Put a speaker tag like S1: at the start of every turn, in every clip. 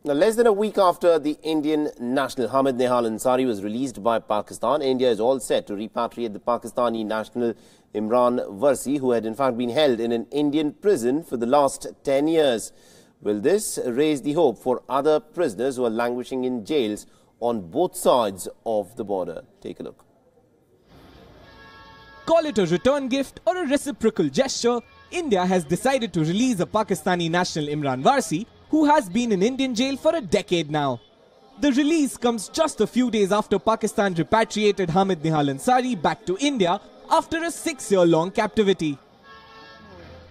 S1: Now, less than a week after the Indian national Hamid Nihal Ansari was released by Pakistan, India is all set to repatriate the Pakistani national Imran Warsi, who had in fact been held in an Indian prison for the last 10 years. Will this raise the hope for other prisoners who are languishing in jails on both sides of the border? Take a look.
S2: Call it a return gift or a reciprocal gesture, India has decided to release a Pakistani national Imran Warsi, who has been in Indian jail for a decade now. The release comes just a few days after Pakistan repatriated Hamid Nihal Ansari back to India after a 6-year-long captivity.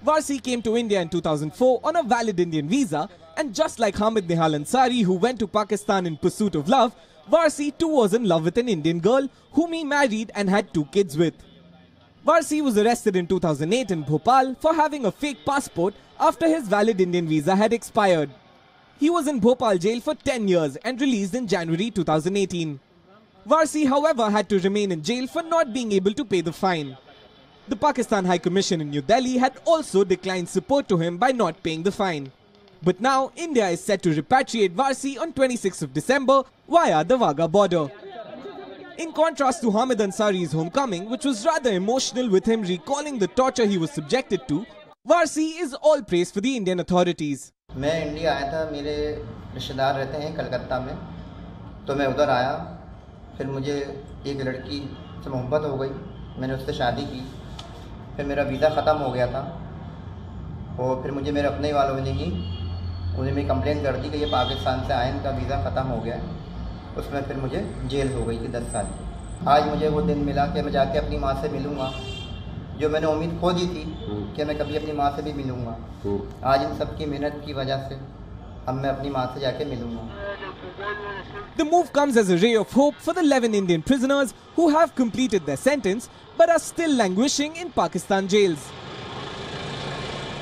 S2: Warsi came to India in 2004 on a valid Indian visa, and just like Hamid Nihal Ansari, who went to Pakistan in pursuit of love, Warsi too was in love with an Indian girl whom he married and had 2 kids with. Warsi was arrested in 2008 in Bhopal for having a fake passport after his valid Indian visa had expired. He was in Bhopal jail for 10 years and released in January 2018. Warsi, however, had to remain in jail for not being able to pay the fine. The Pakistan High Commission in New Delhi had also declined support to him by not paying the fine. But now, India is set to repatriate Warsi on 26th of December via the Wagah border. In contrast to Hamid Ansari's homecoming, which was rather emotional with him recalling the torture he was subjected to, Warsi is all praise for the Indian authorities.
S3: मैं India आया था, मेरे रिश्तेदार रहते हैं कलकत्ता में, तो मैं उधर आया, फिर मुझे एक लड़की से मोहब्बत हो गई, मैंने उससे शादी की, फिर मेरा वीज़ा ख़त्म हो गया था, और फिर मुझे मेरे अपने वालों ने ही उन्हें मैं कंप्लेन कर दी कि ये पाकिस्तान से आए, इनका वीज़ा ख़त्म हो गया है। उसमें फिर मुझे जेल हो गई थी 10 साल की। आज मुझे वो दिन मिला कि मैं जाके अपनी माँ से मिलूँगा, जो मैंने उम्मीद खो दी थी कि मैं कभी अपनी माँ से भी मिलूँगा। आज इन सब की मेहनत की वजह से अब मैं अपनी माँ से जाके मिलूँगा।
S2: The move comes as a ray of hope for the 11 Indian prisoners who have completed their sentence but are still languishing in Pakistan jails.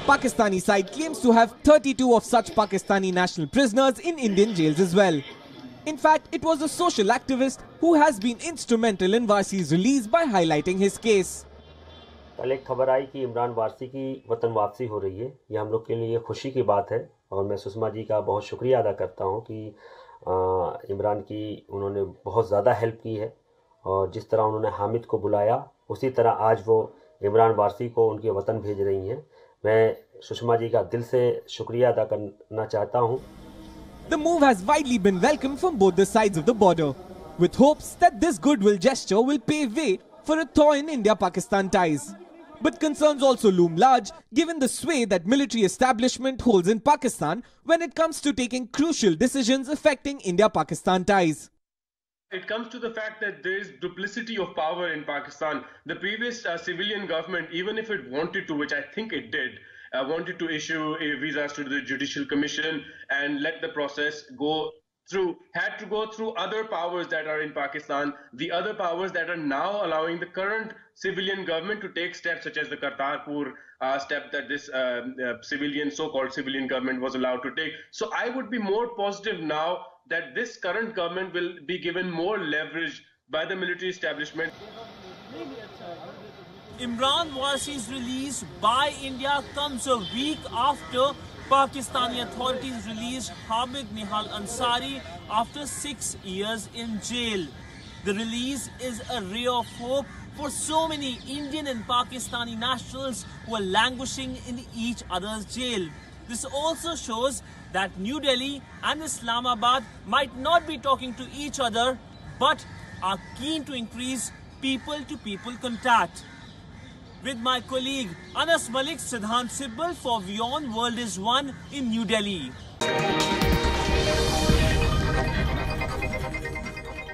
S2: Pakistani side claims to have 32 of such Pakistani national prisoners in Indian jails as well. In fact, it was a social activist who has been instrumental in Warsi's release by highlighting his case.
S4: कल एक खबर आई कि इमरान वारसी की वतन वापसी हो रही है। ये हम लोग के लिए खुशी की बात है और मैं सुषमा जी का बहुत शुक्रिया अदा करता हूं कि इमरान की उन्होंने बहुत ज़्यादा हेल्प की है और जिस तरह उन्होंने हामिद को बुलाया उसी तरह आज वो इमरान वारसी को उनके वतन भेज रही हैं। मैं सुषमा जी का दिल से शुक्रिया अदा करना चाहता हूं।
S2: The move has widely been welcomed from both the sides of the border, with hopes that this goodwill gesture will pave way for a thaw in India-Pakistan ties. But concerns also loom large given the sway that military establishment holds in Pakistan when it comes to taking crucial decisions affecting India-Pakistan ties.
S5: It comes to the fact that there is duplicity of power in Pakistan. The previous civilian government, even if it wanted to, which I think it did, wanted to issue visas to the Judicial Commission and let the process go through, had to go through other powers that are in Pakistan, the other powers that are now allowing the current civilian government to take steps such as the Kartarpur step that this so-called civilian government was allowed to take. So I would be more positive now that this current government will be given more leverage by the military establishment.
S6: Imran Warsi's release by India comes a week after Pakistani authorities released Hamid Nihal Ansari after 6 years in jail. The release is a ray of hope for so many Indian and Pakistani nationals who are languishing in each other's jail. This also shows that New Delhi and Islamabad might not be talking to each other but are keen to increase people-to-people contact. With my colleague Anas Malik, Siddhant Sibbal for Wion, World is One in New Delhi.